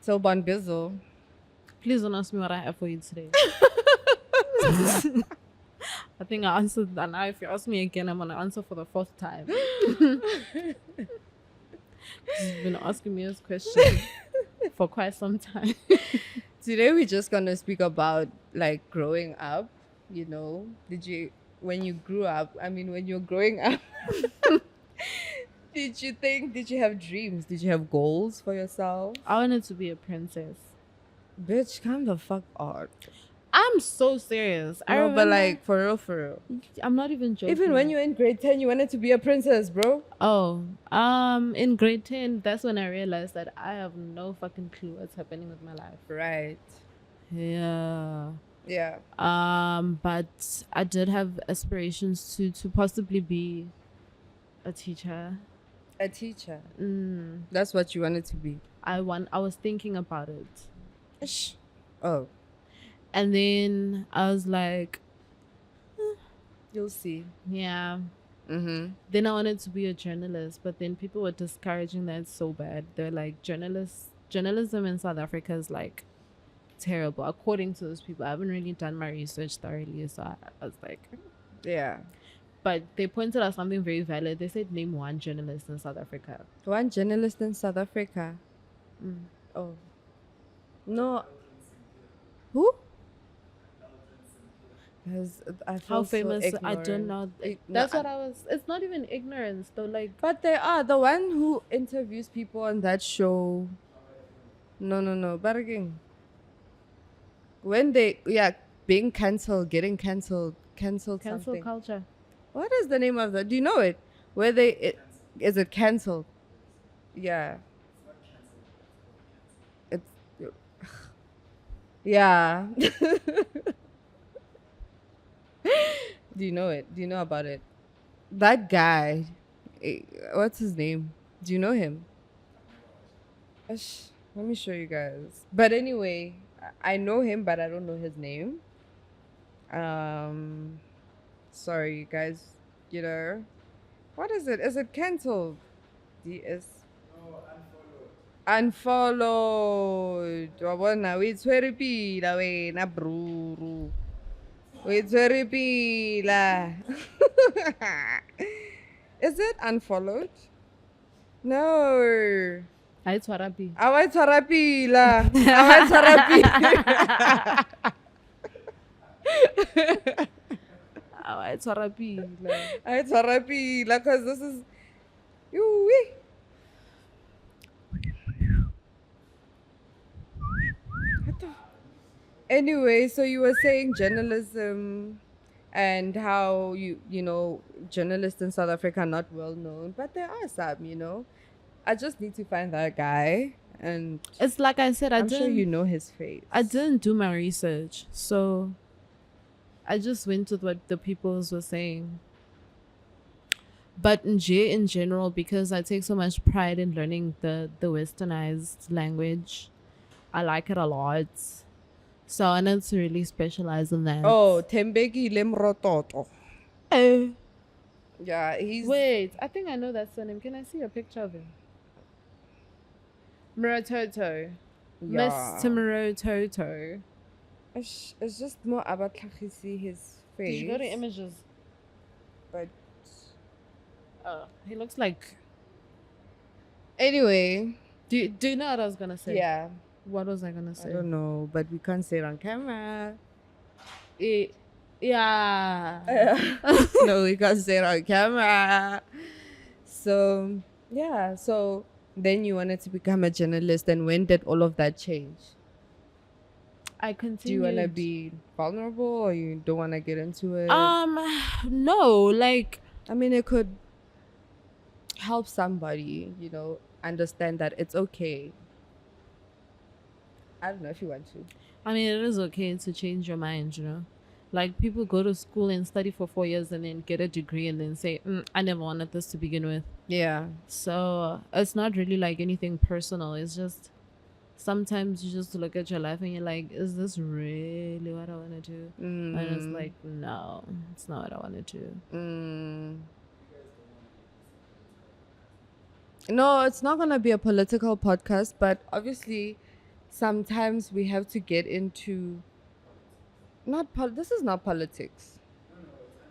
So Bon Bizzle. Please don't ask me what I have for you today. I think I answered that. Now if you ask me again, I'm gonna answer for the fourth time. You've been asking me this question for quite some time. Today we're just gonna speak about like growing up. You know, when you grew up? I mean, when you're growing up, did you have dreams? Did you have goals for yourself? I wanted to be a princess. Bitch, come the fuck on. I'm so serious. I No, remember, but like for real, for real. I'm not even joking. Even when you were in grade 10, you wanted to be a princess, bro. Oh, in grade 10, that's when I realized that I have no fucking clue what's happening with my life. Right. Yeah. Yeah. But I did have aspirations to possibly be a teacher. A teacher. That's what you wanted to be. I was thinking about it. Ish. Oh, And then I was like, you'll see. yeah. Mm-hmm. Then I wanted to be a journalist, but then people were discouraging that so bad. They're like, journalism in South Africa is like terrible, according to those people. I haven't really done my research thoroughly, so I was like, Yeah. but they pointed out something very valid. They said, name one journalist in South Africa. One journalist in South Africa. Oh. No. Who? Because I feel How so famous? I don't ignorant. know. No, That's what I was. It's not even ignorance, though. Like, But they are the one who interviews people on that show. No. But again, when being cancelled, getting cancelled cancel something. culture. What is the name of that? Do you know it? Is it cancelled? Yeah. It's yeah. Do you know it? Do you know about it? That guy, what's his name? Do you know him? Let me show you guys. But anyway, I know him, but I don't know his name. Sorry, you guys. You know, what is it? Is it cancelled? DS. Unfollowed. Wa bona, o itshwere pila wena bro. O itshwere pila. Is it unfollowed? No. I therapy. A wa itshwara pila. A wa itshwara pila. I therapy. I itshwara pila because this is. Yoo-wee. Anyway, so you were saying journalism and how you know journalists in South Africa are not well known, but there are some, you know. I just need to find that guy, and It's like I said, I'm sure you know his face. I didn't do my research, so I just went with what the peoples were saying. But in general, because I take so much pride in learning the westernized language, I like it a lot. So I wanted to really specialize in that. Oh, Tembeki Lemrototo. Eh. Yeah, he's Wait, I think I know that surname. Can I see a picture of him? Muratoto. yeah. Mr. Muratoto. It's just more about see his face. Did you go to images? But Oh, he looks like. anyway, Do you know what I was gonna say? yeah. What was I gonna I say? don't know, but we can't say it on camera. Yeah. No, we can't say it on camera. So yeah, so then you wanted to become a journalist, and when did all of that change? I Do you continued. want to be vulnerable, or you don't want to get into it? No, like I mean, it could help somebody, you know, understand that it's okay. I don't know if you want to. I mean, it is okay to change your mind, you know. Like people go to school and study for 4 years and then get a degree and then say, I never wanted this to begin with. Yeah. So it's not really like anything personal. It's just sometimes you just look at your life and you're like, is this really what I want to do? And it's like, no, it's not what I want to do. No, it's not going to be a political podcast, but obviously sometimes we have to get into this is not politics.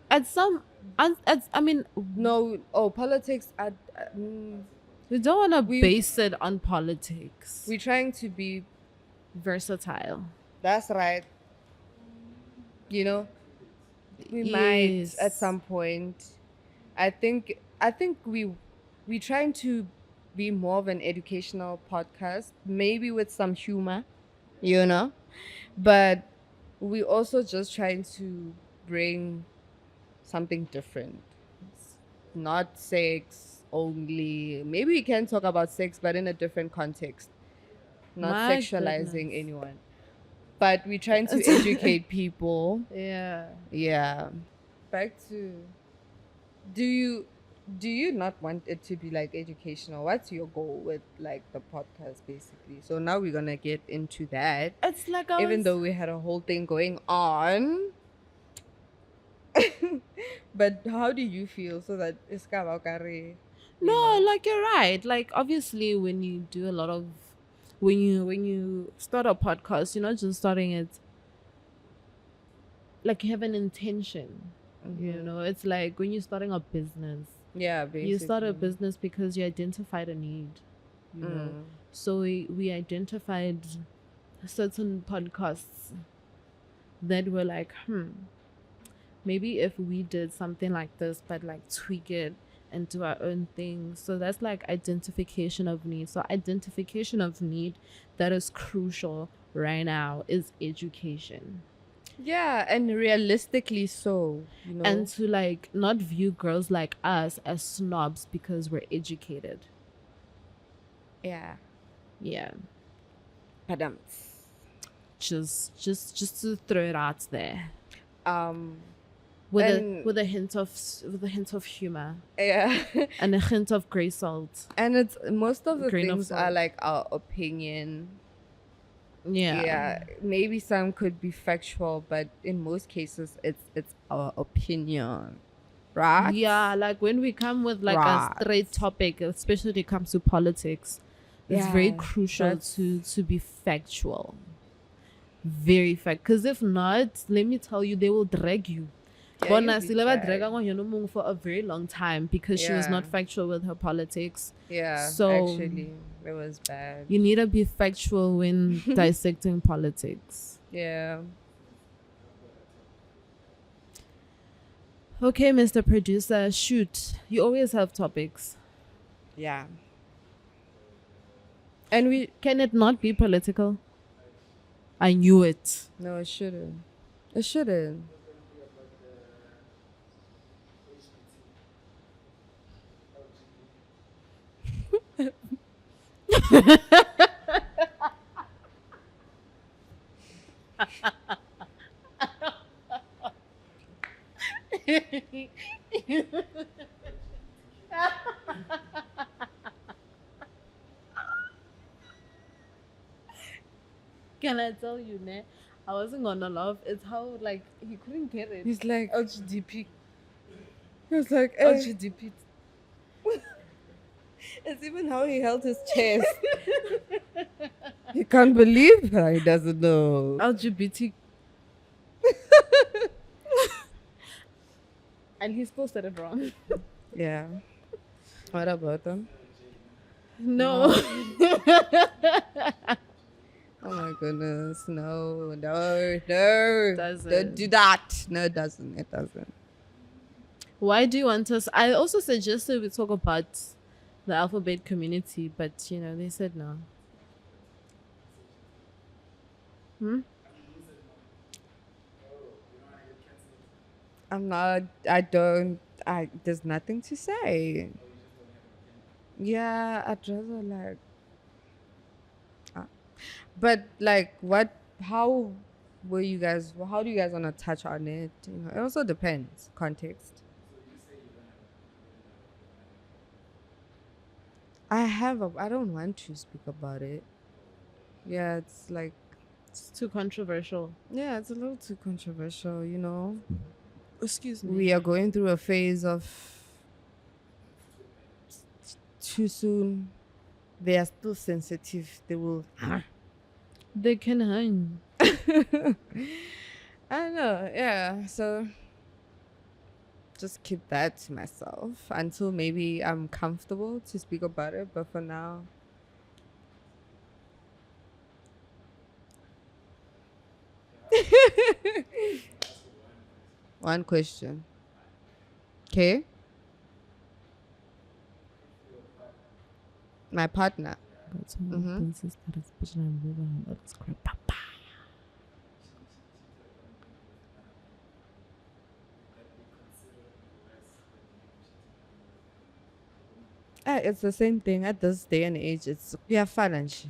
At some, I mean, No, oh, politics at we don't want to we base it on politics. we're trying to be, Versatile. that's right. You know, we might at Yes. some point. I think we trying to be more of an educational podcast, maybe with some humor, you know, but we also just trying to bring something different. Not sex only. Maybe we can talk about sex, but in a different context. Not My sexualizing goodness. anyone. But we're trying to educate people. Yeah. Yeah. Back to, do you do you not want it to be like educational? What's your goal with like the podcast basically? So now we're gonna get into that. It's like I Even was. though we had a whole thing going on. But how do you feel so that it's you No, know? like you're right. Like obviously, when you do a lot of, when you start a podcast, you're not just starting it. Like you have an intention. You Mm-hmm. know, it's like when you're starting a business. Yeah, You start a basically. business because you identified a need. You know, Mm. so we identified certain podcasts that were like, maybe if we did something like this, but like tweak it and do our own thing. So that's like identification of need. So identification of need that is crucial right now is education. Yeah, and realistically so, you And know. to like not view girls like us as snobs because we're educated. Yeah. Yeah. Padam. Just to throw it out there. Um With a and with a hint of humor yeah. and a hint of gray salt. And it's most of the Grain of things are salt. like our opinion. Yeah. Yeah, maybe some could be factual, but in most cases it's our opinion. Right? Yeah, like when we come with like a Right. straight topic, especially when it comes to politics, it's very Yeah. crucial That's to be factual. Very fact. Because if not, let me tell you, they will drag you. yeah, Bona you'll be sila ba drag dragged. ang Yano Mong for a very long time because she was Yeah. not factual with her politics. Yeah, So actually, it was bad. you need to be factual when dissecting politics. Yeah. Okay, Mr. Producer, shoot. You always have topics. Yeah. And we Can it not be political? I knew it. no, it shouldn't. It shouldn't. Can I tell you, ne? I wasn't gonna laugh. It's how like he couldn't get it. He's like, LGDP. he was like, eh. LGDP. It's even how he held his chest. He can't believe he doesn't know. LGBT. And he still said it wrong. Yeah. What about them? No. Oh my goodness. No, no, no. Doesn't. Don't do that. No, it doesn't. It doesn't. Why do you want us? I also suggested we talk about the alphabet community, but you know, they said no. I'm not, I don't, there's nothing to say. Yeah, I'd rather like, but like, how how do you guys want to touch on it? You know, it also depends, context. I don't want to speak about it. Yeah, it's like, It's too controversial. yeah, it's a little too controversial, you know. Excuse me. We are going through a phase of too soon. They are still sensitive. They will They can hang. I don't know. Yeah. So just keep that to myself until maybe I'm comfortable to speak about it. But for now, one question. Okay. My partner. Got some Mm-hmm. princess that is pushing and moving on that script. Papa. It's the same thing at this day and age. It's we are financial.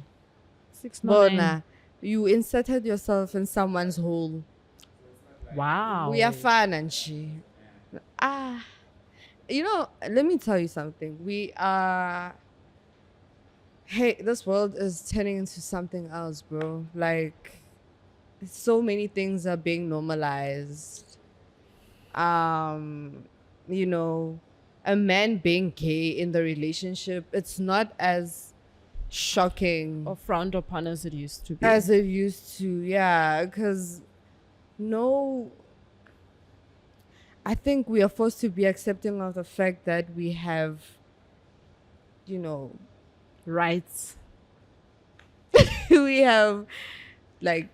Six no nine. Bona, you inserted yourself in someone's hole. Wow. We are financial. Ah, let me tell you something. We are. Hey, this world is turning into something else, bro. Like, so many things are being normalized. Um, you know, a man being gay in the relationship, it's not as shocking Or frowned upon as it used to be. as it used to. Yeah, because no, I think we are forced to be accepting of the fact that we have, you know, Rights. we have like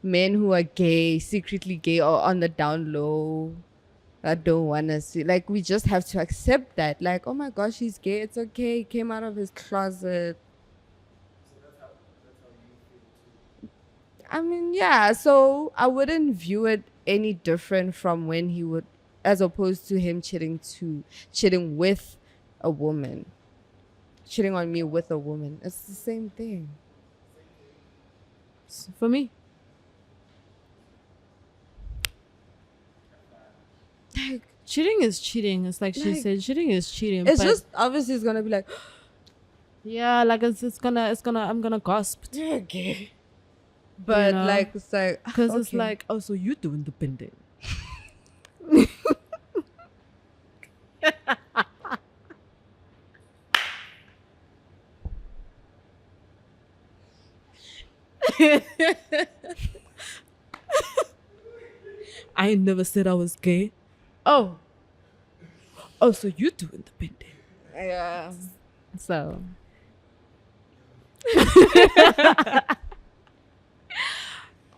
men who are gay, secretly gay, or on the down low that don't want to see. Like, we just have to accept that. Like, oh my gosh, he's gay. It's okay. He came out of his closet. I mean, yeah. So I wouldn't view it any different from when he would, as opposed to him cheating with a woman, cheating on me with a woman. It's the same thing. For me, Like, cheating is cheating. It's like she Like, said, cheating is cheating. it's but just obviously it's gonna be like, yeah, like it's gonna I'm gonna gasp. you're gay. But know? like, it's like, Because it's okay. like, oh, so you doing the bending. I never said I was gay. Oh. Oh, so you doing the bending. Yeah. So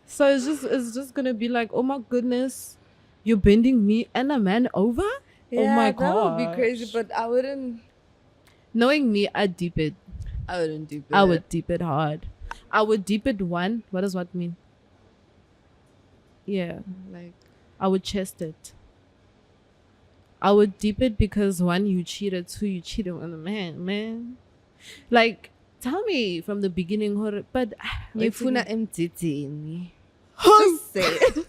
So it's just gonna be like, oh my goodness, you're bending me and a man over? Oh Yeah, my that would be crazy, gosh. but I wouldn't. Knowing me, I'd deep it. I wouldn't do I it. would deep it hard. I would deep it one. What does what mean? Yeah. Like, I would chest it. I would deep it because one, you cheated, two, you cheated on the man. Like, tell me from the beginning, but ngifuna emdzidini. Just say it.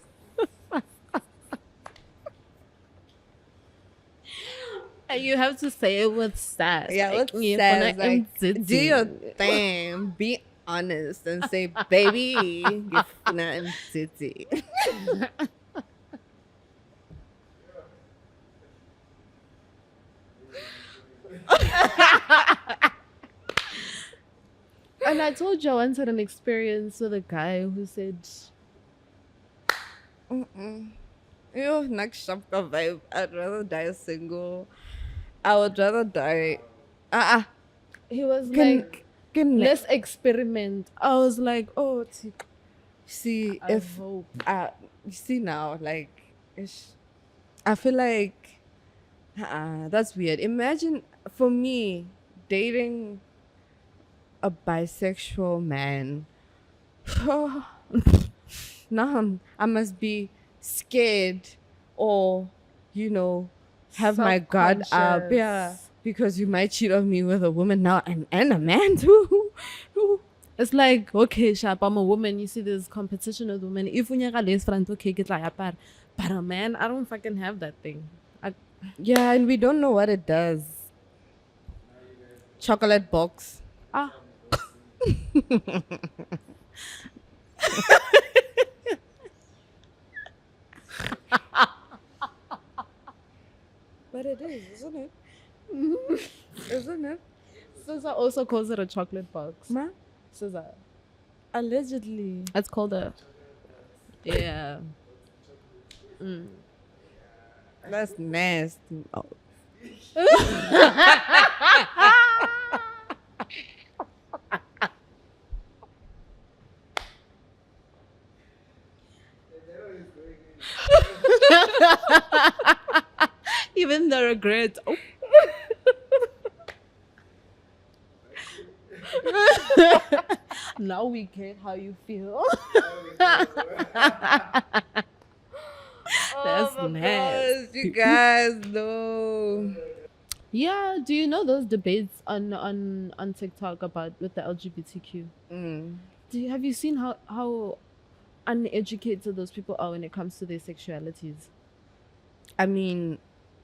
and you have to say it with sass. Yeah, like, what's ngifuna sad? Like, do emdzidini. your thing. Be honest and say, baby, ngifuna emdzidini. And I told you I once had an experience with a guy who said, Yo, next chapter vibe. I'd rather die single. I would rather die. he was Can, like, can let's experiment. I was like, oh, see I if hope. you see now, like, I feel like that's weird. Imagine for me dating a bisexual man. Now I must be scared or have my guard up. Yeah, Self-conscious. because you might cheat on me with a woman now and a man too. It's like, okay, sharp, I'm a woman. You see this competition with women. If you have less friends, okay, get like but a man, I don't fucking have that thing. Yeah, and we don't know what it does. Chocolate box. Ah, But it is, isn't it? Isn't it? Cesar also calls it a chocolate box. Ma? Cesar. Allegedly. It's called a yeah. That's nasty. Oh. Even the regret. Oh. Now we get how you feel. That's Oh my nasty. gosh, you guys know. Yeah, do you know those debates on TikTok about with the LGBTQ? Mm. Have you seen how uneducated those people are when it comes to their sexualities? I mean,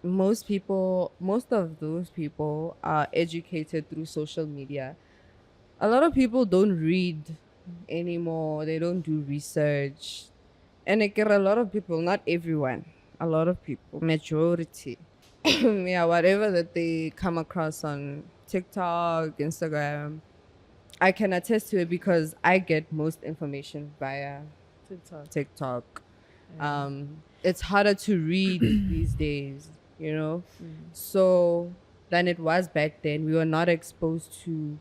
most of those people are educated through social media. A lot of people don't read anymore. They don't do research. And I get a lot of people, not everyone, a lot of people, majority. Yeah, whatever that they come across on TikTok, Instagram, I can attest to it because I get most information via TikTok. TikTok. Yeah. It's harder to read these days, you know? So than it was back then. We were not exposed to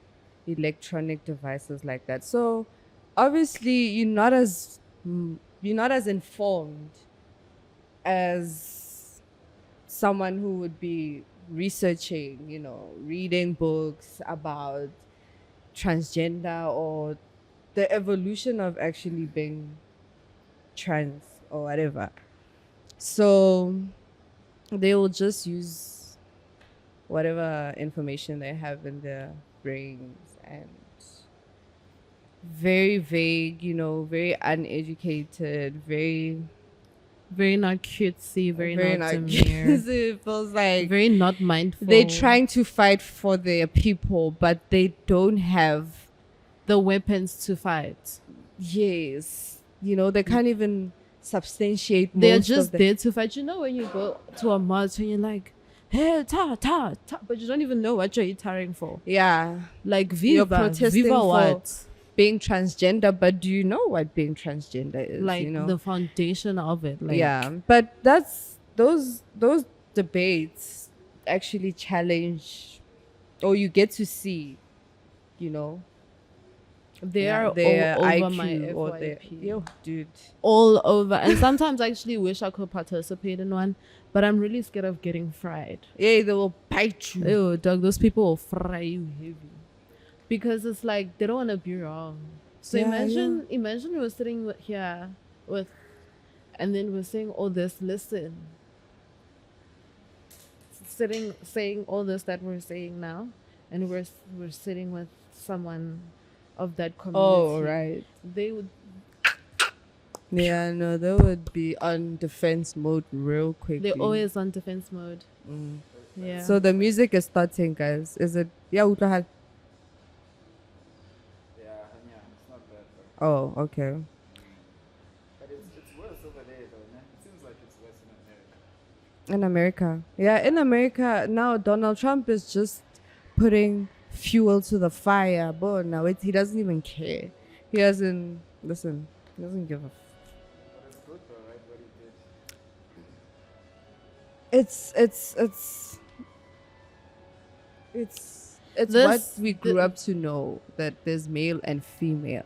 electronic devices like that. So obviously you're not as informed as someone who would be researching, reading books about transgender or the evolution of actually being trans or whatever. So they will just use whatever information they have in their brains and very vague, very uneducated, Very not cutesy, very very not not demure, it feels like very not mindful. they're trying to fight for their people, but they don't have the weapons to fight. yes. They can't even substantiate They're most just of the there to fight. You know when you go to a march and you're like, hey, ta, ta, ta, but you don't even know what you're tarring for. yeah. Like, You're viva, protesting viva for what? being transgender, but do you know what being transgender is? Like, the foundation of it. Like, yeah, but that's those debates actually challenge, or you get to see, they yeah, are their all over IQ my or their FYP. yo, dude. All over. And sometimes I actually wish I could participate in one, but I'm really scared of getting fried. Yeah, they will bite you. Ew, dog, those people will fry you heavy. Because it's like they don't want to be wrong. So Yeah, imagine we're sitting here with, and then we're saying all this. Listen, saying all this that we're saying now, and we're sitting with someone of that community. Oh, right. They would. Yeah, no, they would be on defense mode real quickly. They're always on defense mode. Yeah. So the music is starting, guys. Is it? Yeah, Utlahal. Yeah, it's not bad though. Oh, okay. But it's worse over there though, man. It seems like it's worse in America. In America. Yeah, in America, now Donald Trump is just putting fuel to the fire. But now he doesn't even care. He doesn't give a But it's good though, right? What he did. it's This- what we grew up to know, that there's male and female.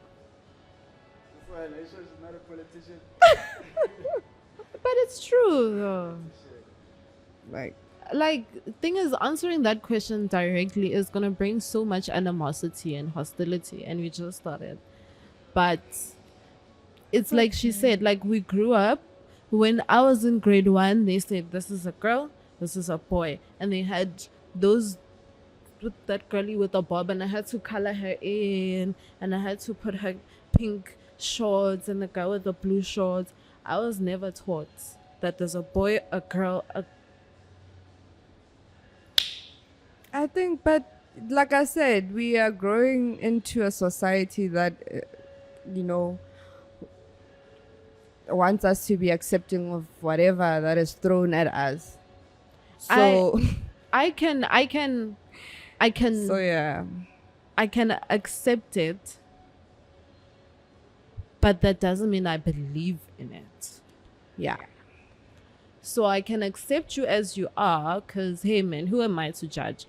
That's why Aisha is not a politician. But it's true though. Like Thing is, answering that question directly is gonna bring so much animosity and hostility, and we just started. But it's like she said, like we grew up. When I was in grade 1, they said this is a girl, this is a boy, and they had those with that girlie with a bob, and I had to color her in, and I had to put her pink shorts and the guy with the blue shorts. I was never taught that there's a boy, a girl, I think, but like I said, we are growing into a society that, wants us to be accepting of whatever that is thrown at us. So, I can so yeah. I can accept it, but that doesn't mean I believe in it. Yeah. So I can accept you as you are, because, hey, man, who am I to judge?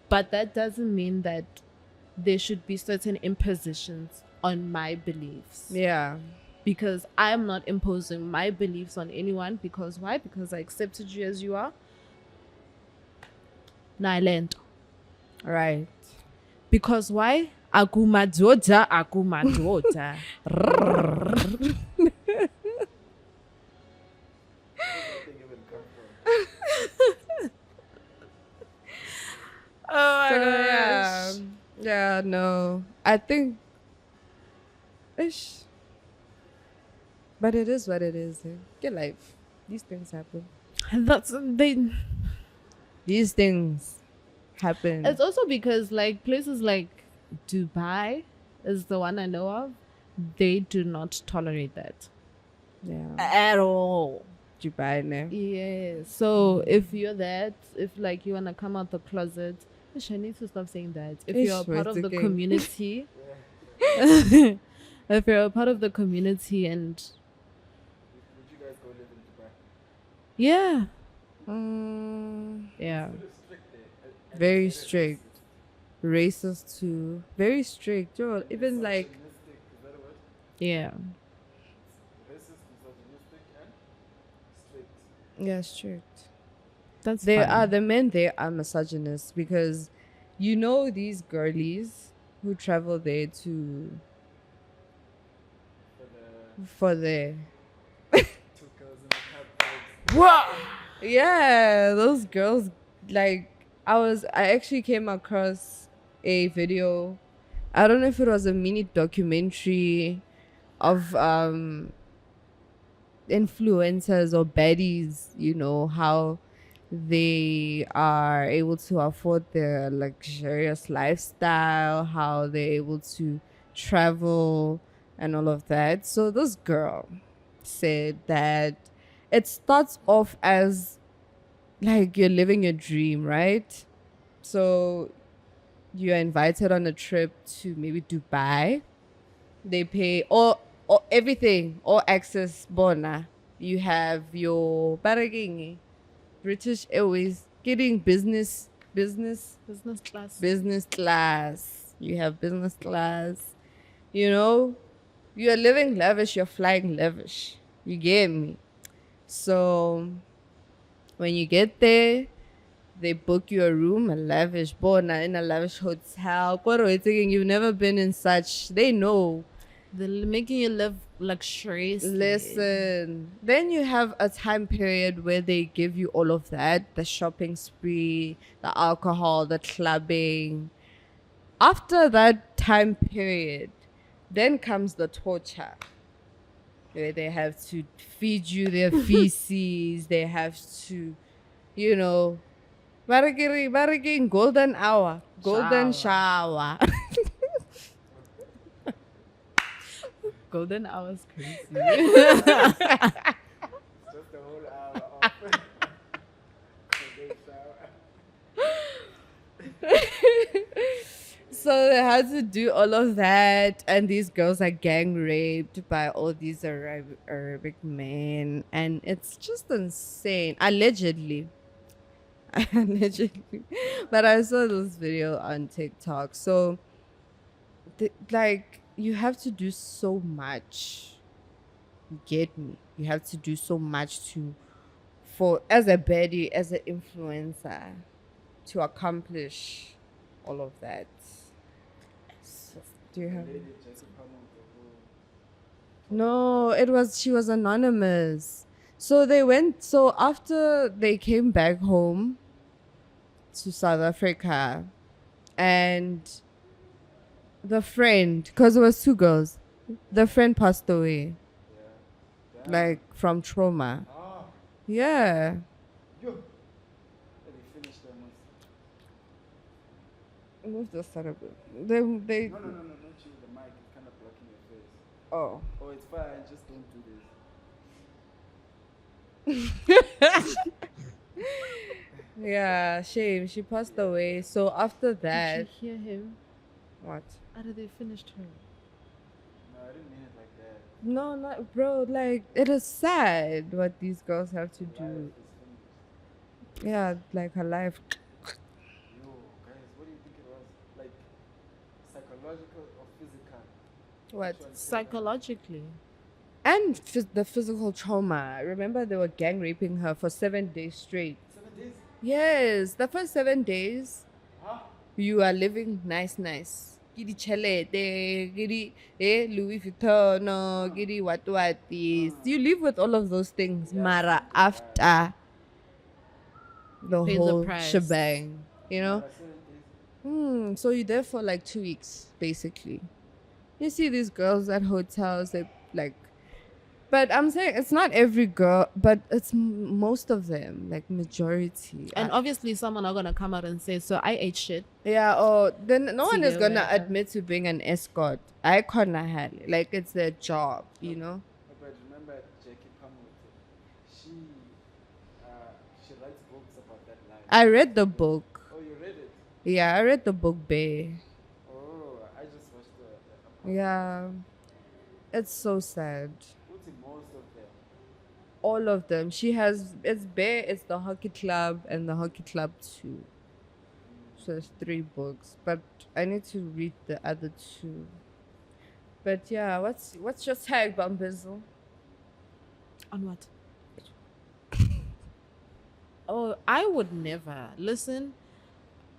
But that doesn't mean that there should be certain impositions on my beliefs. Yeah. Because I'm not imposing my beliefs on anyone. Because why? Because I accepted you as you are. Nyland. Right. Because why? Akumadoda, akumadoda. Where did they even come from? Oh my So gosh. yeah, no. I think ish. But it is what it is. Eh? Get life. These things happen. That's they. These things happen. It's also because like places like Dubai is the one I know of. They do not tolerate that Yeah. at all. Dubai, ne? Yeah. So if you're that, if like you wanna come out the closet, ish, I need to stop saying that. If you're a Ish, part what's of the the game? community, Yeah. if you're a part of the community, and Would you guys go live in Dubai? yeah, Yeah. It's strict there. And Very it's strict. Racist too. Very strict. Yo, even like misogynistic, is that a word? yeah, Racist, misogynistic, and strict. yeah, strict. that's They fine. are the men. They are misogynists because, you know, these girlies who travel there to For the for the 2 girls in the cab. what? Yeah, those girls. Like I actually came across a video. I don't know if it was a mini documentary of influencers or baddies, you know, how they are able to afford their luxurious lifestyle, how they're able to travel and all of that. So this girl said that it starts off as like you're living your dream, right? So you're invited on a trip to maybe Dubai. They pay all everything, all access bona. You have your baraging, British Airways getting Business class. business class. You have business class. You know, you're living lavish, you're flying lavish. You get me? So when you get there, they book you a room, a lavish bona in a lavish hotel. You've never been in such. They know. They're making you live luxuriously. Listen, then you have a time period where they give you all of that, the shopping spree, the alcohol, the clubbing. After that time period, then comes the torture, where they have to feed you their feces, they have to, you know, baragiri, golden hour, golden shower. Golden hours crazy. Just a whole hour off. Good shower. So they had to do all of that, and these girls are gang raped by all these Arabic men, and it's just insane. Allegedly, allegedly, but I saw this video on TikTok. So, like, you have to do so much. You get me? You have to do so much for as a baddie, as an influencer, to accomplish all of that. Do you have? Lady just pummeled the No, she was anonymous. So they went, so after they came back home to South Africa, and the friend, because it was 2 girls, the friend passed away, whole. Yeah. like from trauma. Ah, Yeah. yo. And they finished them. Move this side a bit. No, not you. The mic is kind of blocking your face. Oh. Oh, it's fine. Just don't do this. Yeah, shame. She passed away. So after that, Did you hear him? what? After they finished her. I didn't mean it like that. No, not bro. Like it is sad what these girls have to do. Life is finished. Yeah, like her life. Yo, guys, what do you think it was? Like, psychological or physical? What? Which one came down? Psychologically. And the physical trauma. Remember, they were gang raping her for 7 days straight. 7 days? Yes, the first 7 days, Huh? you are living nice. Gidi chelete, gidi Louis Vuitton, no, gidi what. You live with all of those things. Yeah, Mara something after the Pay the whole price. shebang, you know. Mara 7 days. So you're there for like 2 weeks, basically. You see these girls at hotels, they like. But I'm saying it's not every girl, but it's most of them, like majority. And obviously, someone are gonna come out and say, "So I ate shit." Yeah, or then no one is Sige, gonna whatever. admit to being an escort. I can't have like it's their job, you know. But remember Jackie Pamwood? She, she writes books about that life. I read the book. Oh, you read it? Yeah, I read the book, Bay. Oh, I just watched the Yeah, it's so sad. What's in most of them? All of them. She has it's Bay. It's the Hockey Club and the Hockey Club 2. So it's 3 books, but I need to read the other 2. But yeah, what's your tag, Bambizzle? On what? Oh, I would never listen.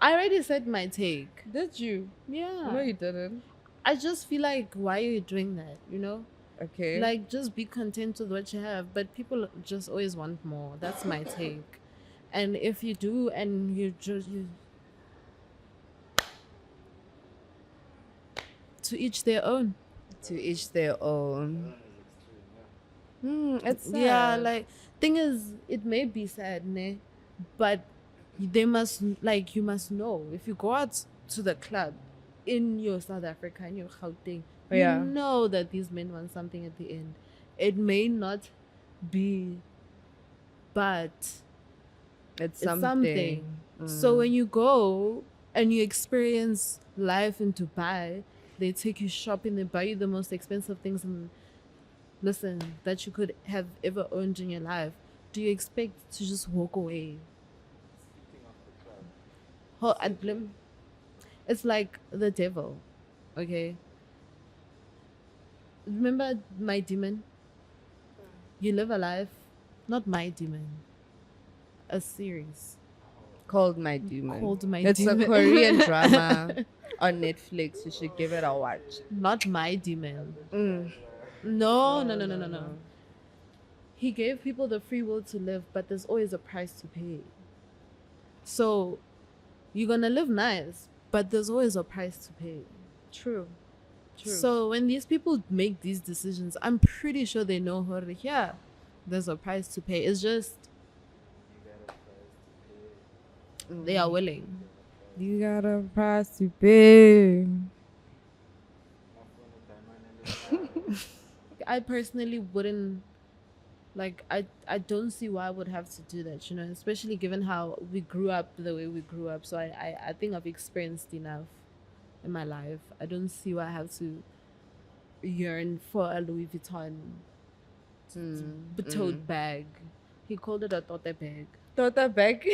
I already said my take. Did you? Yeah. No, you didn't. I just feel like, why are you doing that? You know, Okay. like just be content with what you have. But people just always want more. That's my take. And if you do, and you to each their own. To each their own. It's sad. Yeah, like thing is, it may be sad, ne? But they must you must know if you go out to the club in your South Africa, in your Gauteng, Yeah. you know that these men want something at the end. It may not be, but It's it's something. Mm. So when you go and you experience life in Dubai, they take you shopping, they buy you the most expensive things and listen that you could have ever owned in your life. Do you expect to just walk away? Speaking of the club, I'd blame. It's like the devil, okay? Remember My Demon? You Live a Life, not My Demon. A series Called My Demon. called My It's Demon. a Korean drama on Netflix. You should give it a watch. Not My Demon. Mm. No. He gave people the free will to live, but there's always a price to pay. So you're gonna live nice, but there's always a price to pay. True. So when these people make these decisions, I'm pretty sure they know yeah, there's a price to pay. It's just you got a price to pay. they are willing. You got a price to pay. I personally wouldn't I don't see why I would have to do that, you know, especially given how we grew up the way we grew up. So I think I've experienced enough in my life. I don't see why I have to yearn for a Louis Vuitton tote bag. He called it a tote bag. Tota back.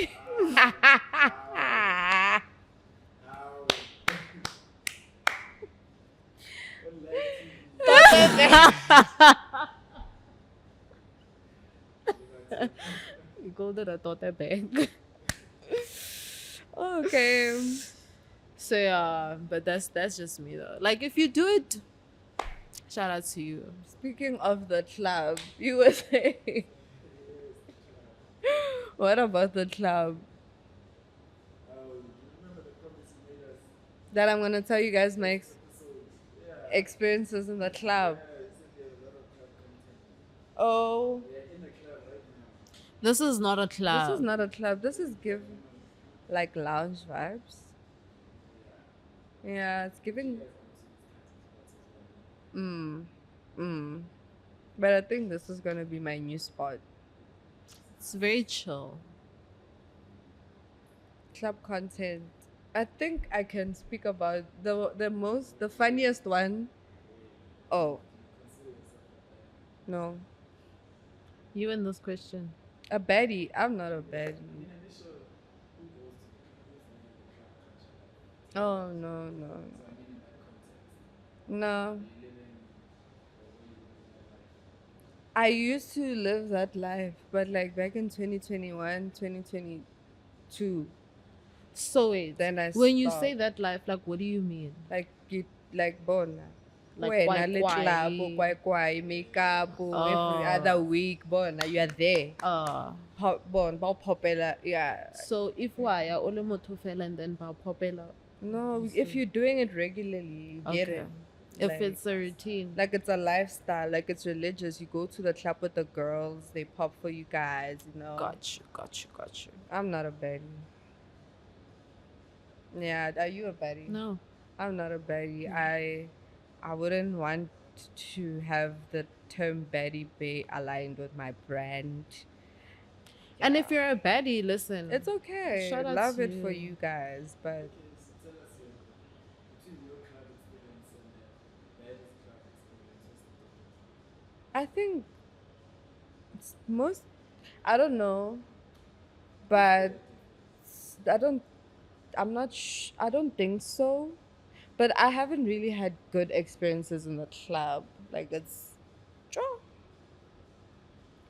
He called it a tote bag. Okay. So yeah, but that's just me though. Like if you do it, shout out to you. Speaking of the club, you were saying. What about the club? Remember the promise you made us? That I'm gonna tell you guys my So, yeah, experiences in the club. you said there was a lot of club content. Oh, We are in the club right now. This is not a club. this is not a club. This is give like lounge vibes. Yeah, it's giving. But I think this is gonna be my new spot. It's very chill. Club content. I think I can speak about the funniest one Oh, Do you consider yourself a baddie? no. You in this question. A baddie? I'm not a Yeah, baddie. in initial, who goes to the club? Who's living the club culture life? Tell me Oh, about you. no, no, no. So I mean, in that context, No. were you living, or were you living that life? I used to live that life, but like back in 2021, 2022, So wait, then I when you say stopped. that life, like, what do you mean? Like you, like bona. Like, Wena why, le club, kwai kwai, makeup, every other week, bona, you are there. Bon, bao popela, yeah. So if why are ole motho fela and then ba popela. No, if you're doing it regularly, you get Okay. it. If it's a routine. Like it's a lifestyle, like it's religious. You go to the club with the girls, they pop for you guys, you know. Got you. I'm not a baddie. Yeah, are you a baddie? No. I'm not a baddie. No. I wouldn't want to have the term baddie be aligned with my brand. And Yeah. if you're a baddie, listen. It's okay. Shout out Love to it for you. you guys, but Okay, so tell us between your club experience and the baddie's club experience, what's the difference? I think it's most. I don't know, but I don't. I'm not. I don't think so. But I haven't really had good experiences in the club. Like it's,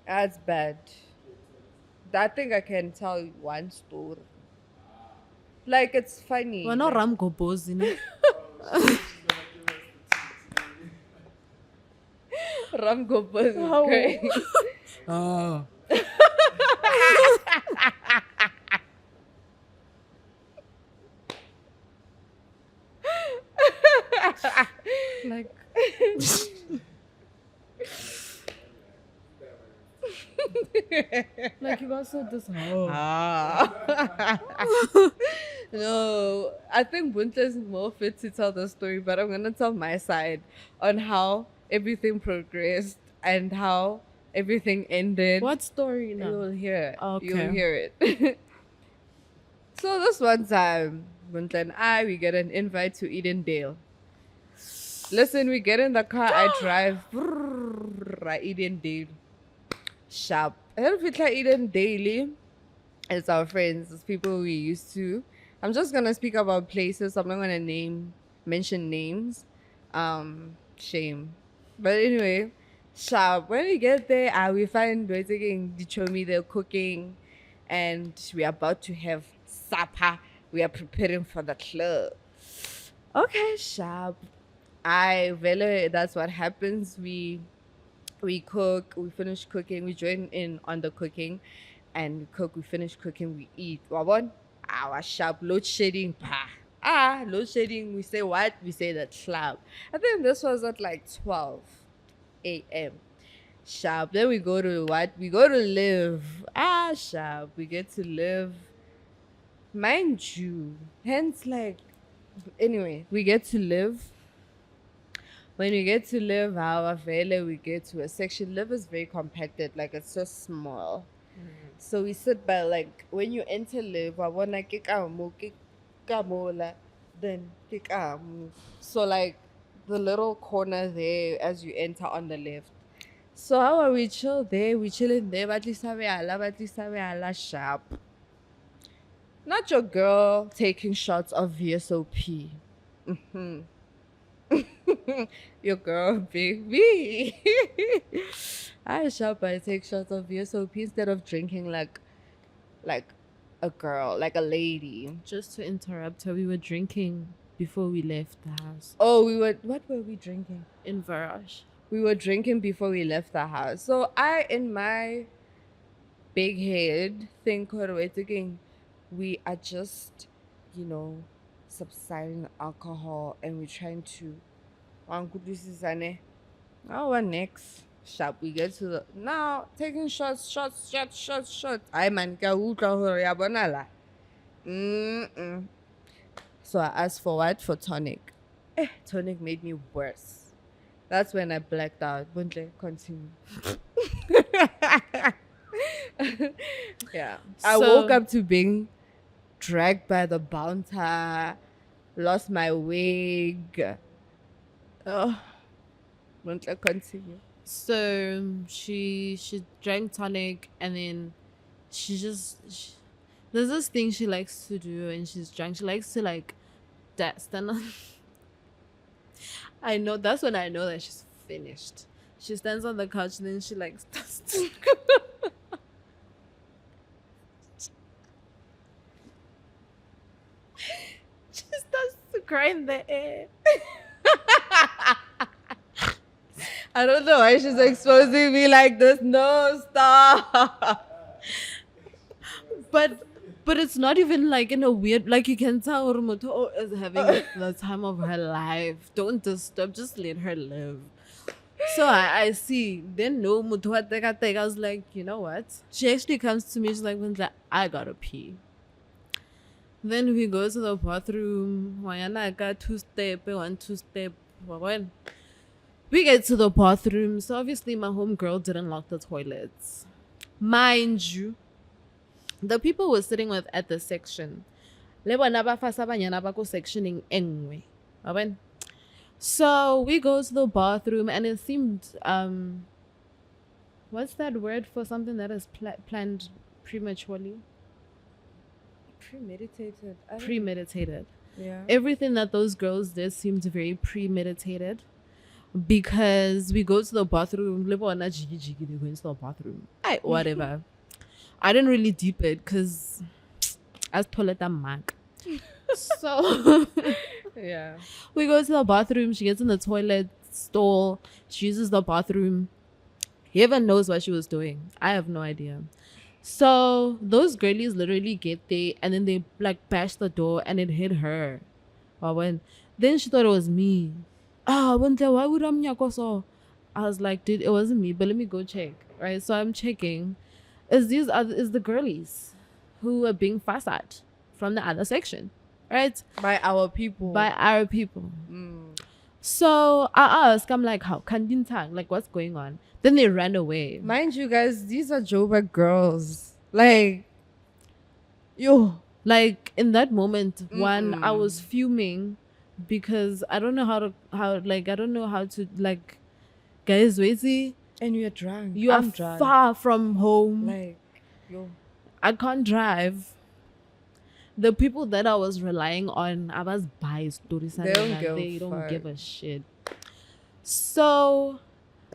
that's bad. I think I can tell you one story. Like it's funny. We're not like- Ram Gobos, you know? Oh, she's gonna give us the tea today. Ram Gopal is Oh. great. Oh. Like, like you got so this. Oh. Ah. No, I think Bunta is more fit to tell the story, but I'm gonna tell my side on how everything progressed and how everything ended. What story now? You'll hear it. Okay. You'll hear it. So this one time, Bunta and I, we get an invite to Edendale. Listen, we get in the car, I drive. Edendale. Sharp. And then we Eden daily. It's our friends, it's people we used to. I'm just gonna speak about places. I'm not gonna mention names. Shame. But anyway, sharp. When we get there, we find we're taking the chomi, they're cooking, and we're about to have supper. We are preparing for the club. Okay, sharp. That's what happens. We cook, we finish cooking, we join in on the cooking, and we cook, we finish cooking, we eat. Wabon, our sharp load shedding, load shedding. We say what? We say the club. I think this was at like 12 a.m. Sharp. Then we go to what? We go to live. Sharp. We get to live. Mind you, hence like, anyway, we get to live. When we get to live our vele, we get to a section. Live is very compacted, like it's so small. So we sit by, like when you enter live, I wanna kick then kick. So like the little corner there as you enter on the left. So how are we chill there? We chilling there, but sharp. Not your girl taking shots of VSOP. Your girl, baby. I shop, I take shots of VSOP instead of drinking like a girl, like a lady. Just to interrupt her, we were drinking before we left the house Oh, what were we drinking? in Viraj. We were drinking before we left the house. So I, in my big head, think we're thinking we are just, subsiding alcohol and we're trying to. Now what next? Sharp, we get to the now taking shots. I man ka utlwa hore ya bona la. So I asked for what? For tonic. Tonic made me worse. That's when I blacked out. Buntle, continue. Yeah. I So- woke up to being dragged by the bouncer, lost my wig. Oh, Won't I continue? So she drank tonic, and then there's this thing she likes to do when she's drunk. She likes to like stand on. I know that's when I know that she's finished. She stands on the couch and then she like starts to she starts to cry in the air. I don't know why she's exposing me like this. No, stop. But it's not even like in a weird, like you can tell Urmuto is having the time of her life. Don't disturb, just let her live. So I see. Then no Mutua I was like, you know what? She actually comes to me, she's like, I gotta pee. Then we go to the bathroom. Wayana got 2-step, 1-2-step. When we get to the bathroom, so obviously my homegirl didn't lock the toilets. Mind you, the people we're sitting with at the section, le bona ba fasa banyana ba ko sectioning engwe. Aben. So we go to the bathroom and it seemed what's that word for something that is planned prematurely? Premeditated. Premeditated. Yeah. Everything that those girls did seemed very premeditated, because we go to the bathroom. Le bona jiggy jiggy, they go into the bathroom. Whatever. I didn't really deep it because as toilet a mark. So Yeah. we go to the bathroom. She gets in the toilet stall. She uses the bathroom. Heaven knows what she was doing. I have no idea. So those girlies literally get there and then they like bash the door and it hit her. Then she thought it was me. Why would I was like, dude, it wasn't me, but let me go check. Right? So I'm checking. Is the girlies who are being fussed at from the other section, right? By our people. So I ask, I'm like, how can tang? Like, what's going on? Then they ran away. Mind you guys, these are Joburg girls. Like, yo. Like in that moment, one, I was fuming because I don't know how to guys, wait. And you're drunk. You are far from home. Like, yo. I can't drive. The people that I was relying on, I was by stories and they don't give a shit. So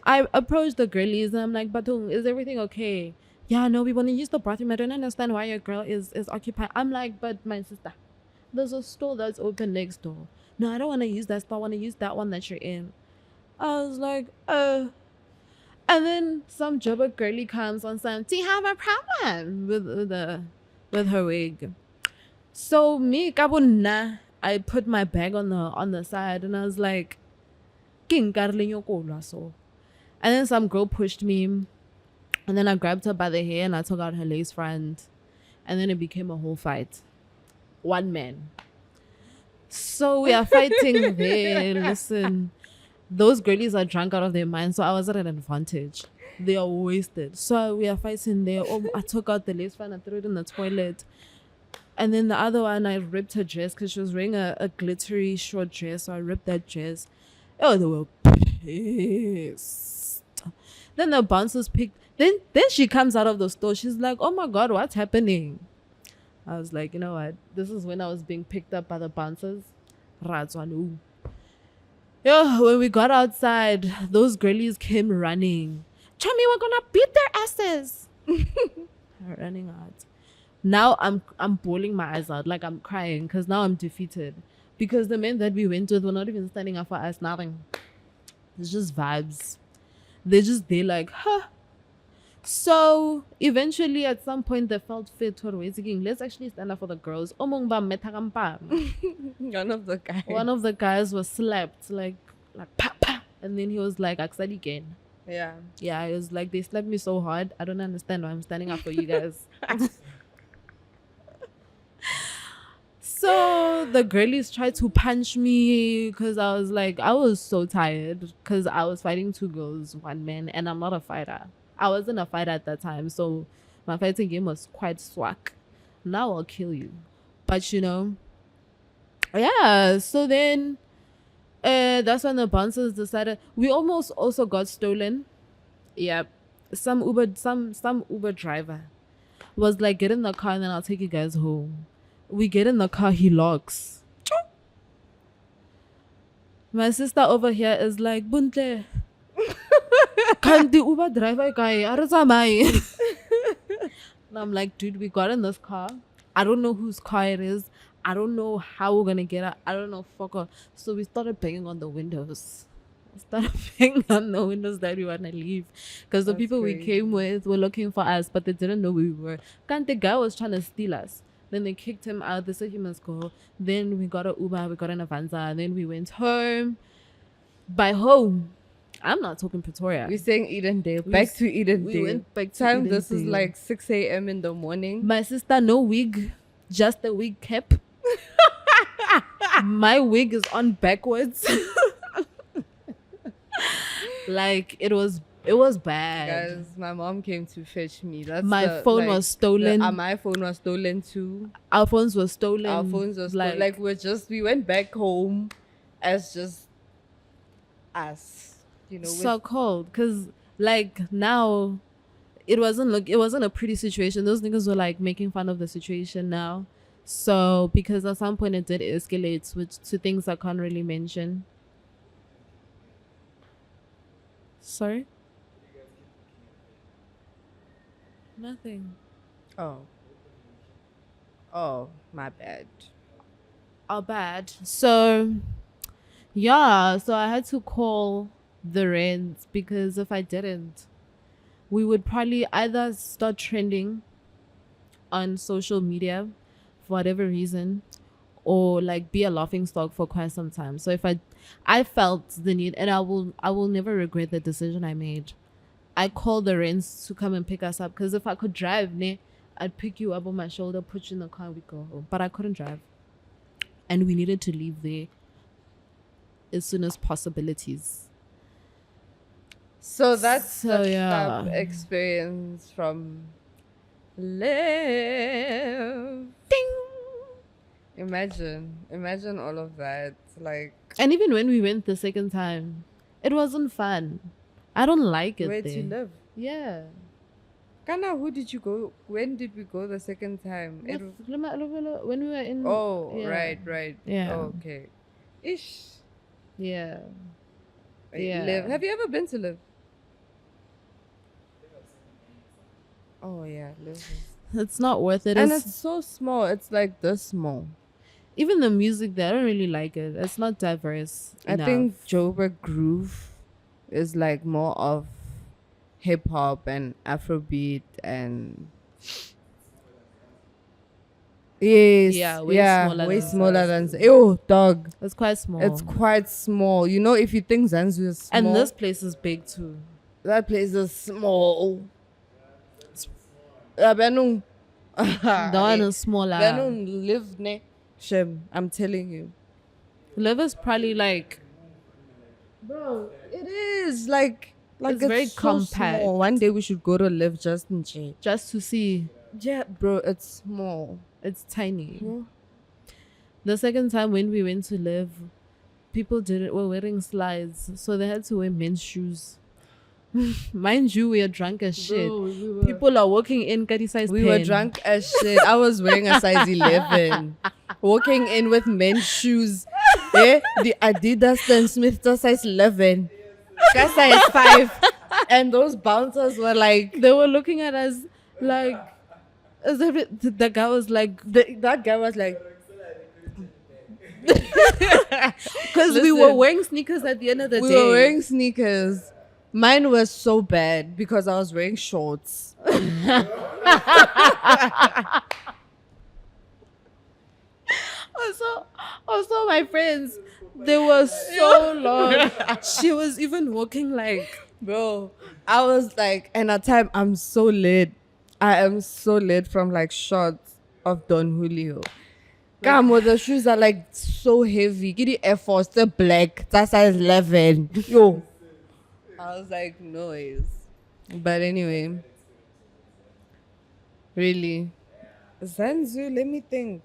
I approached the girlies and I'm like, Batung, is everything okay? Yeah, no, we want to use the bathroom. I don't understand why your girl is occupied. I'm like, but my sister, there's a store that's open next door. No, I don't want to use that store. I want to use that one that you're in. I was like, and then some Joburg girly comes on saying, do you have a problem with her wig? So me, kabuna, I put my bag on the side and I was like, King so. And then some girl pushed me and then I grabbed her by the hair and I took out her lace front and then it became a whole fight. One man. So we are fighting there. Listen, those girlies are drunk out of their minds, so I was at an advantage. They are wasted. So we are fighting there. I took out the lace front and threw it in the toilet. And then the other one, I ripped her dress because she was wearing a glittery short dress. So I ripped that dress. Oh, they were pissed. Then the bouncers picked. Then she comes out of the store. She's like, oh my God, what's happening? I was like, you know what? This is when I was being picked up by the bouncers. Razwanu. Yo, when we got outside, those girlies came running. Chummy, we're gonna beat their asses. Running out. Now I'm bawling my eyes out, like I'm crying, because now I'm defeated. Because the men that we went with were not even standing up for us, nothing. It's just vibes. They're just there like, huh. So eventually at some point they felt fit to let's actually stand up for the girls. One of the guys was slapped like pa pa, and then he was like Aksadi again. Yeah, he was like, they slapped me so hard, I don't understand why I'm standing up for you guys. So the girlies tried to punch me because I was so tired because I was fighting two girls, one man, and I'm not a fighter. I wasn't a fighter at that time, so my fighting game was quite swag. Now I'll kill you. But yeah, so then That's when the bouncers decided. We almost also got stolen. Yeah, some Uber driver was like, get in the car and then I'll take you guys home. We get in the car, he locks. My sister over here is like, Buntle, can the Uber driver guy? And I'm like, dude, we got in this car. I don't know whose car it is. I don't know how we're gonna get out. I don't know, fuck off. So we started banging on the windows. Started banging on the windows that we wanna leave. Because the That's people we crazy. came with were looking for us, but they didn't know we were. And the guy was trying to steal us. Then they kicked him out. They said he must go. Then we got an Uber, we got an Avanza, and then we went home. By home, I'm not talking Pretoria. We're saying Edendale. Back to Edendale. We went back to Time this is Edendale. like 6 a.m. in the morning. My sister, no wig, just a wig cap. My wig is on backwards. Like it was bad. Guys, my mom came to fetch me. That's My phone was stolen. My phone was stolen too. Our phones were stolen. Our phones were stolen. Like we went back home as just us. You know, so cold because like now it wasn't a pretty situation. Those niggas were like making fun of the situation now. So because at some point it did escalate to things I can't really mention. Sorry? Nothing. Oh, my bad. Oh, bad. So yeah, so I had to call the rent because if I didn't, we would probably either start trending on social media for whatever reason or like be a laughing stock for quite some time. So if I felt the need, and I will never regret the decision I made. I called the rents to come and pick us up because if I could drive, I'd pick you up on my shoulder, put you in the car, and we go home. But I couldn't drive, and we needed to leave there as soon as possibilities. So that's So, the yeah. experience from live. Ding. Imagine all of that. Like, And even when we went the second time, it wasn't fun. I don't like it where there. to live? Yeah. Kana, who did you go? When did we go the second time? When we were in. Oh, yeah. right. Yeah. Oh, okay. Ish. Yeah. Wait, Yeah. Live. Have you ever been to Live? Oh yeah, Live. It's not worth it. And it's so small. It's like this small. Even the music there, I don't really like it. It's not diverse. I think Joburg Groove is like more of hip hop and Afrobeat and yes, Yeah, way smaller than ew, dog. it's quite small. It's quite small. You know, if you think Zanzu is small, and this place is big too. that place is small. Benung, The one is smaller. Benung live ne. Shem, I'm telling you. Live is probably like Bro, it is like It's very so compact. small. One day we should go to Live just in J. just to see. Yeah, bro, it's small. It's tiny. Yeah. The second time when we went to Live, people were wearing slides, so they had to wear men's shoes. Mind you, we are drunk as shit. Bro, People are walking in Kadi size we 10. were drunk as shit. I was wearing a size 11. Walking in with men's shoes. The Adidas Stan Smith size 11. Guy size 5. And those bouncers were like, They were looking at us like as if the guy was like, that guy was like, because we were Listen, wearing sneakers at the end of the we day. were wearing sneakers. Mine was so bad because I was wearing shorts. Also, my friends, they were so long. She was even walking like, Bro, I was like, and at time I'm so lit. I am so lit from like shots of Don Julio. Come with the shoes are like so heavy. Get the Air Force, they're black. That's size 11. Yo. I was like, noise. But anyway. Really. Zanzu, let me think.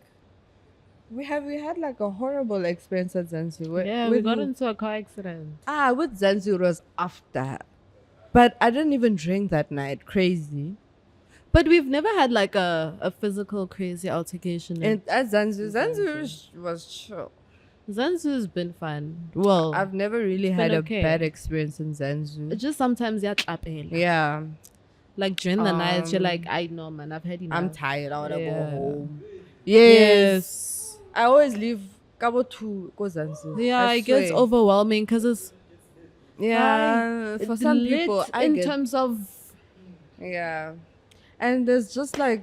We had like a horrible experience at Zanzibar. Yeah, we With got who? into a car accident. With Zanzibar was after. But I didn't even drink that night. Crazy. But we've never had like a physical crazy altercation. And at Zanzibar, Zanzibar. was chill. Zanzibar's been fun. Well, I've never really it's had been a okay. bad experience in Zanzibar. Just sometimes yeah, Yeah, like during the night, you're like, Um, I know, man, I've had enough. I'm tired. I wanna go Yeah. home. Yes. I always leave Cabo to go Zanzibar. Yeah, I it gets swear. overwhelming because it's Yeah, for some lit people, I in get terms of yeah, and there's just like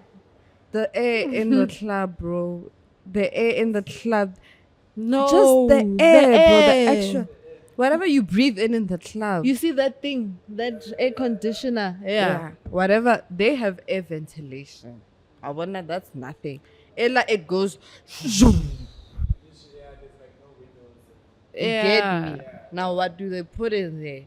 the air in the club, bro. The air in the club, no, just the air, bro. The extra, whatever you breathe in the club. You see that thing, that air conditioner? Yeah. Whatever they have air ventilation. I wonder that's nothing. It goes. Zoom. Yeah, there's like no windows. You Yeah. get me? Now what do they put in there?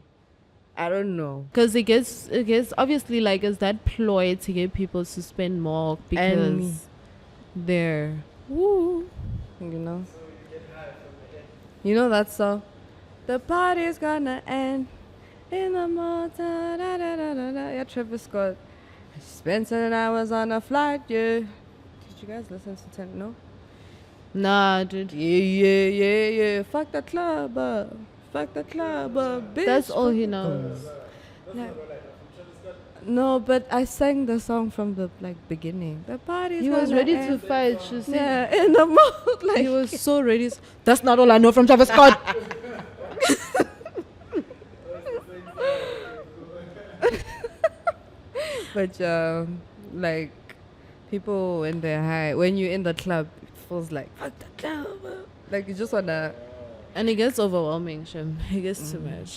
I don't know. Because it gets obviously like is that ploy to get people to spend more And because they're woo. you know. So you get high from the air. You know that song? The party's gonna end in the morning. Da, da, da, da, da. Yeah, Travis Scott. I spent 10 hours on a flight, yeah. Did you guys listen to 10? No? Nah, dude. Yeah. Fuck the club up. Fuck the club up, bitch. That's all Fuck he the knows. That's Yeah. not all I know from Travis Scott. No, but I sang the song from the beginning. The party's He was gonna ready to end. fight. You see? Yeah, in the mouth. Like, He was so ready. That's not all I know from Travis Scott. but like people when they're high, when you're in the club, it feels like fuck the club. Like you just wanna. And it gets overwhelming, Shem. It gets too much. I've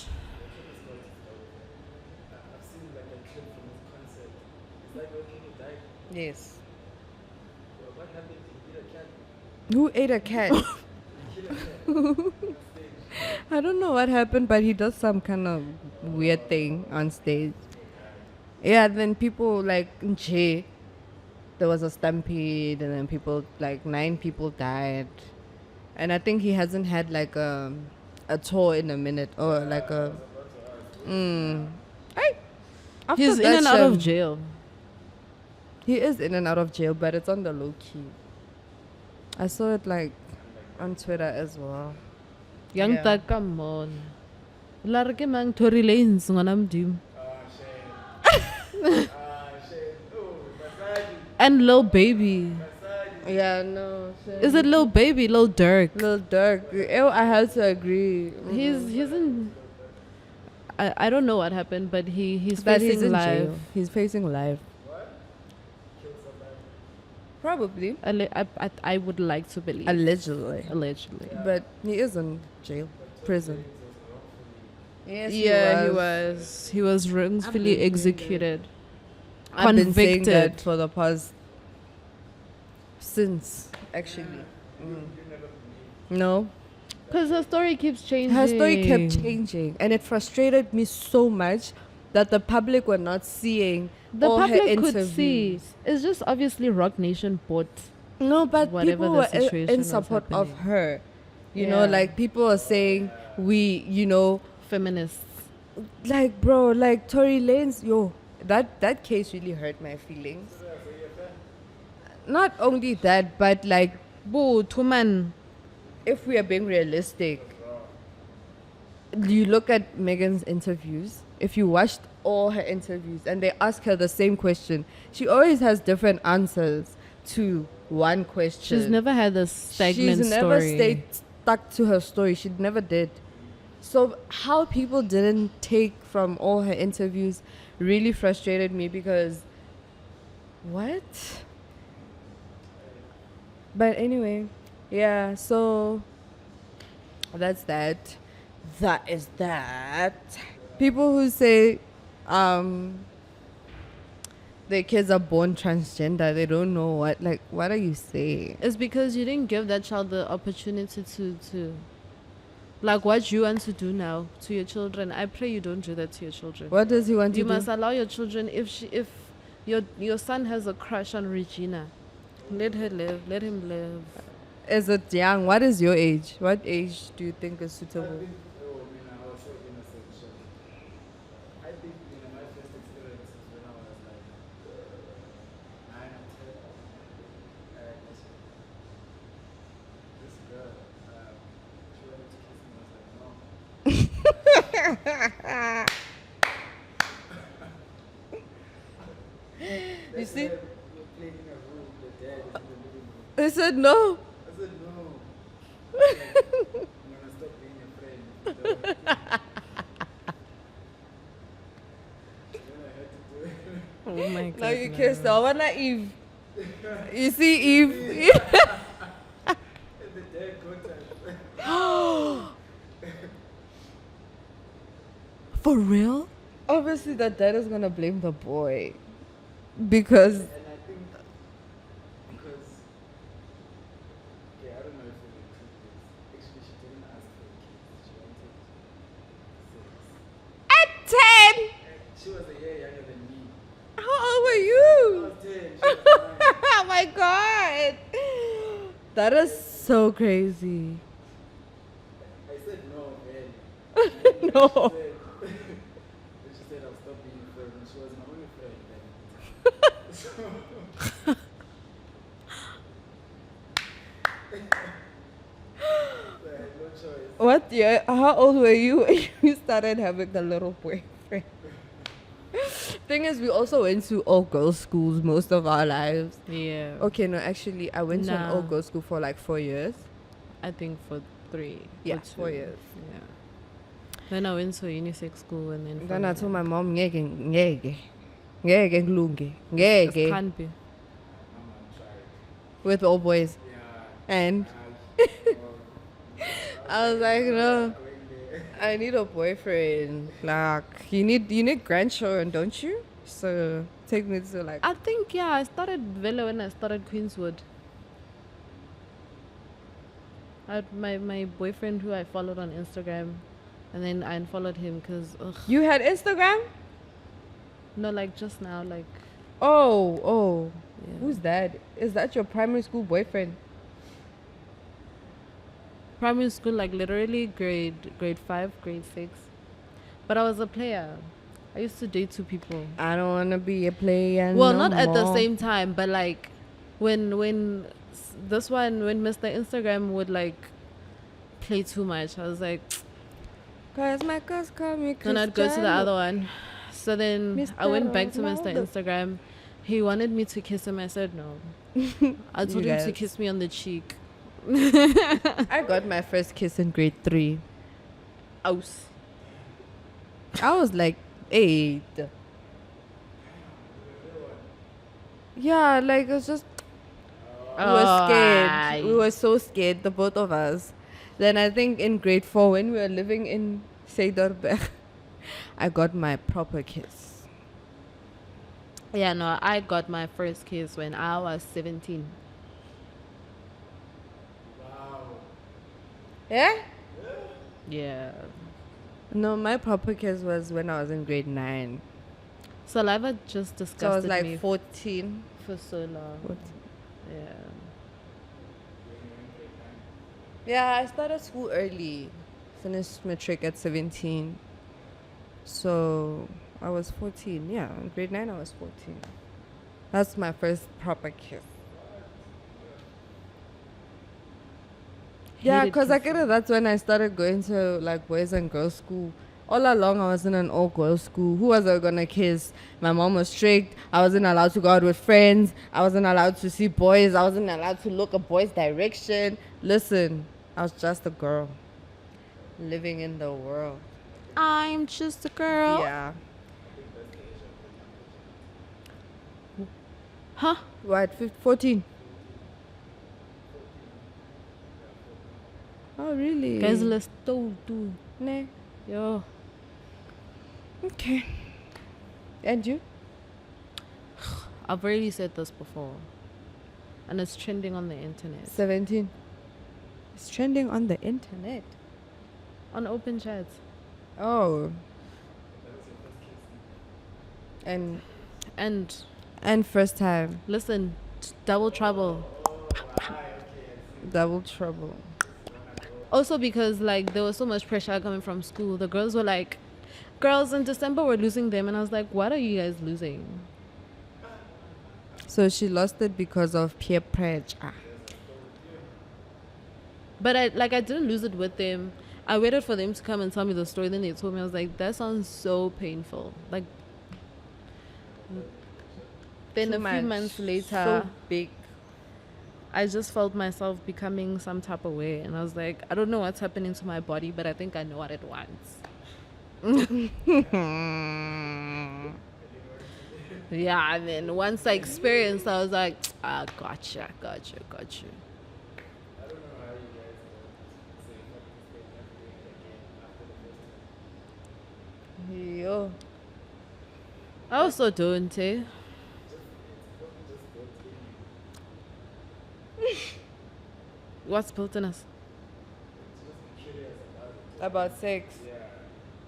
seen like a clip from his concert. Is that when he died? Yes. Well, what happened? Who He did a cat. ate a cat? I don't know what happened, but he does some kind of weird thing on stage. Yeah, then people like Nche, there was a stampede, and then people like 9 people died, and I think he hasn't had like a tour in a minute or like a. Hey, after He's in that and out of Shem, jail. He is in and out of jail, but it's on the low key. I saw it like on Twitter as well. Young Yeah. thug, come on. Larke mang Tory Lanes nganam dim. Shame. Shame. Oh, Masadi. And Lil Baby. Masadi. Yeah, no. Is it Lil Baby, Lil Durk? Lil Durk? I have to agree. He's in. I don't know what happened, but he's But facing he's in live. jail. He's facing live. What? Killed somebody. Probably. I would like to believe. Allegedly. Allegedly. But he is in jail. Prison. Yes, Yeah, he was wrongfully been executed. I've been saying that Convicted. for the past since actually. No. Because her story keeps changing. Her story kept changing, and it frustrated me so much that the public were not seeing The all her public could interviews. see. It's just obviously Rock Nation bought. No, but Whatever people the were situation in was support of happening. her. You know, Yeah. like people are saying Feminists. like bro, like Tory Lanez, that case really hurt my feelings. Not only that, but like Boo, Tuman. if we are being realistic, you look at Megan's interviews, if you watched all her interviews and they ask her the same question, she always has different answers to one question. She's never had a stagnant She's never story. stayed stuck to her story. She never did. So how people didn't take from all her interviews really frustrated me because what? But anyway, yeah, so that's that. That is that. People who say their kids are born transgender, they don't know what are you saying? It's because you didn't give that child the opportunity to like what you want to do now to your children. I pray you don't do that to your children. What does he want You to do? must allow your children if your son has a crush on Regina, let her live, let him live. Is it young? What is your age? What age do you think is I suitable? think, oh, I was so innocent. So I think my first experience is when I was like 9 or 10. And this girl, she wanted to kiss me. I was like, no. You They see? said, we're playing in a room. The dad is in the living room. They said no. I said, no. Like, I'm going to stop being your friend. if you don't." Then I had to do it. Oh my god. Now you kissed her. I wanna Eve. You see Eve? And the dad got her. For real? Obviously, the dad is gonna blame the boy because And I think because, okay, I don't know if it will include this. Actually, she didn't ask for kids. She wanted sex. at 10. And she was a year younger than me. How old were I you? was 10. She was 9. Oh my god, that is so crazy. I said no, man. No. She said I'll stop being your friend. And she was my only friend then. So, I had no choice. What year? How old were you when you started having a little boyfriend? Thing is, we also went to all girls schools most of our lives. Yeah. Okay, no, actually, I went to an Nah. all girls school for like 4 years. I think for 3. Yeah, or 4 2. years. Yeah. Then I went to a unisex school and then. Then I from told there- my mom, ngeke kulunge, It ngeke, can't be. Mama tried. with all boys. Yeah. And I was like, no, I need a boyfriend. Like, you need grandchildren, don't you? So take me to like. I think I started Velo when I started Queenswood. I had my boyfriend who I followed on Instagram, and then I unfollowed him because You had Instagram? no, like just now, like Oh. yeah. Who's that? Is that your primary school boyfriend? Primary school, like literally grade 5, grade 6. But I was a player. I used to date 2 people. I don't want to be a player. Well, no not at the more. same time, but like when this one, when Mr. Instagram would like play too much, I was like, Cause my cuz call me then I'd go to the Cristiano. other one. So then I Mr. went back to Mr. Ronaldo. Instagram. He wanted me to kiss him. I said no. I told You him to guys. kiss me on the cheek. I got my first kiss in grade 3. Aus. I was like 8. Yeah, like it was just we were scared. We were so scared, the both of us. Then I think in grade 4 when we were living in Seyderberg, I got my proper kiss. Yeah, no, I got my first kiss when I was 17. Wow. Yeah? Yeah. No, my proper kiss was when I was in grade 9. Saliva just So I was disgusted like me 14. for so long. 14. Yeah. Yeah, I started school early. Finished matric at 17. So I was 14. Yeah, in grade 9 I was 14. That's my first proper kiss. Yeah, Hated because I kissing. get it. That's when I started going to like boys and girls school. All along, I was in an all girls school. Who was I gonna kiss? My mom was strict. I wasn't allowed to go out with friends. I wasn't allowed to see boys. I wasn't allowed to look a boy's direction. Listen, I was just a girl living in the world. I'm just a girl. Yeah. Huh? What? 14? Oh, really? Guys, let's do. Nah. Yo. Okay. And you? I've already said this before. And it's trending on the internet. 17. It's trending on the internet. On open chats. Oh. And And and first time. listen, double trouble. Double trouble. Also because like there was so much pressure coming from school. The girls were like, girls in December were losing them, and I was like, what are you guys losing? So she lost it because of peer pressure. But I didn't lose it with them. I waited for them to come and tell me the story. Then they told me, I was like, that sounds so painful. Like, then Too a few much. months later, So big. I just felt myself becoming some type of way. And I was like, I don't know what's happening to my body, but I think I know what it wants. Yeah, and then once I experienced, I was like, ah, gotcha. I don't know how you guys say fuck this thing, never doing it again after the first time. Yo. I also don't, eh? Just built in you. What's built in us? Just be curious about it. About sex. Yeah.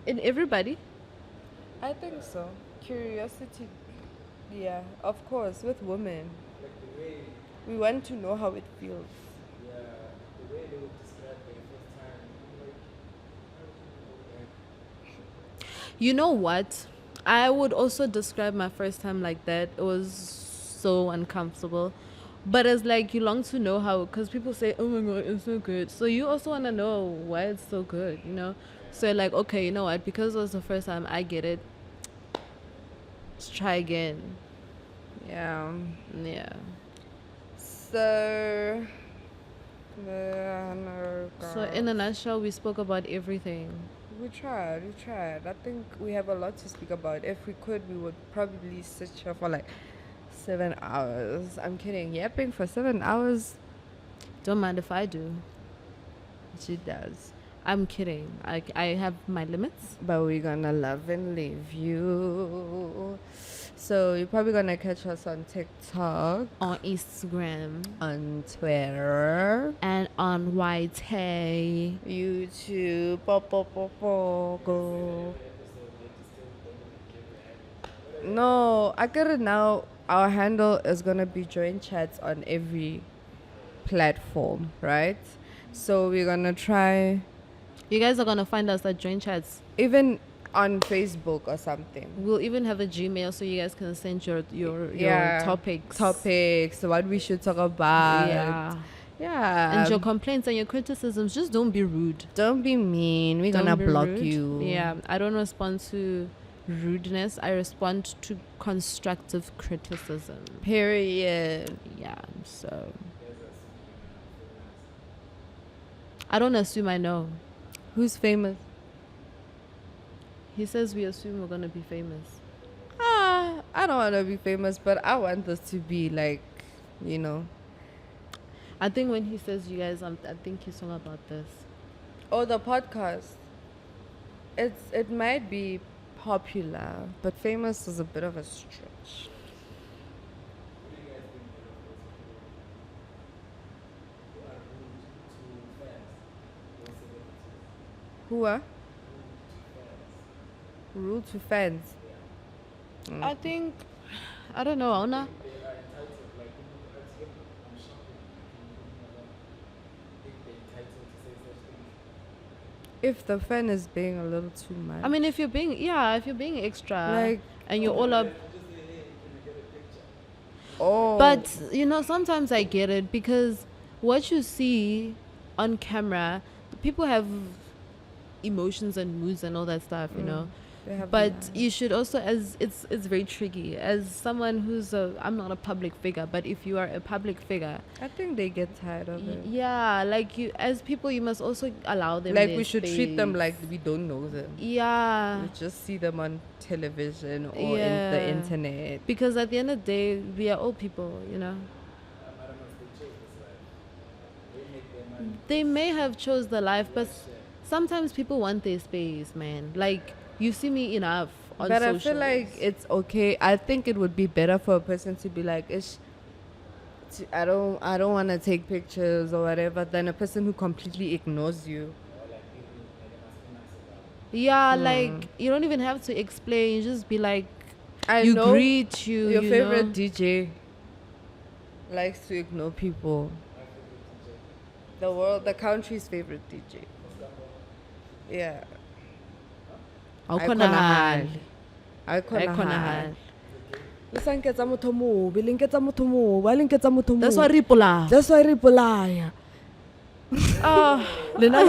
In everybody? I think so. Curiosity. Yeah, of course, with women. Like the way, We want to know how it feels. yeah, the way they would describe their first time. I'm like, how do you know that? You know what? I would also describe my first time like that. It was so uncomfortable. But it's like you long to know how, because people say, oh my God, it's so good. So you also want to know why it's so good, you know? So you're like, okay, you know what? Because it was the first time, I get it. Let's try again. Yeah. Yeah. So. So in a nutshell, we spoke about everything. We tried. I think we have a lot to speak about. If we could, we would probably sit here for like 7 hours. I'm kidding. Yapping for 7 hours. Don't mind if I do. She does. I'm kidding. I have my limits. But we're gonna love and leave you. So you're probably gonna catch us on TikTok, On Instagram on Twitter, and on YT. YouTube. Go. No, I get it now. Our handle is gonna be join chats on every platform, right? So we're gonna try You guys are gonna find us at Join Chats. even on Facebook or something. We'll even have a Gmail so you guys can send your Yeah. topics. Topics, what we should talk about. Yeah. Yeah. And your complaints and your criticisms, just don't be rude. Don't be mean. We're Don't gonna be block rude. you. Yeah. I don't respond to rudeness. I respond to constructive criticism. Period. Yeah. So I don't assume I know. Who's famous? He says we assume we're gonna be famous. I don't want to be famous, but I want us to be like, you know. I think when he says you guys, I think he's talking about this. Oh, the podcast. It might be popular, but famous is a bit of a stretch. What do you guys think of those people who are rude to fans? Those celebrities. Who are Rude to fans. rude to fans? Mm. I think, I don't know, Ona. They are entitled, like, I'm shocked that people think they're entitled to say such things. If the fan is being a little too much. I mean, if you're being extra, like, and you're all up. Just say, hey, can I get a picture? oh. But, you know, sometimes I get it because what you see on camera, people have emotions and moods and all that stuff, you know. They have But lies. you should also, as it's very tricky, as someone who's I'm not a public figure, but if you are a public figure, I think they get tired of it. yeah, like you, as people, you must also allow them Like their we should treat them space. like we don't know them. Yeah. We just see them on television or in the Yeah. internet. Because at the end of the day, we are all people, you know. I don't know if they chose this life. They make their money. They may have chose the life, but sometimes people want their space, man. Like, you see me enough on But I socials. feel like it's okay. I think it would be better for a person to be like, I don't want to take pictures or whatever, than a person who completely ignores you. Or like people, like, they must be nice about it. Yeah, like, you don't even have to explain. You just be like, I you know greet you. your favorite know? DJ likes to ignore people. My favorite the country's favorite DJ. Yeah. Aukonahali. Aikonahali. Le sa nketsa motho mobe, le nketsa motho mobe, le nketsa motho mobe. That's why Ripola. That's why Ripolaya. Lena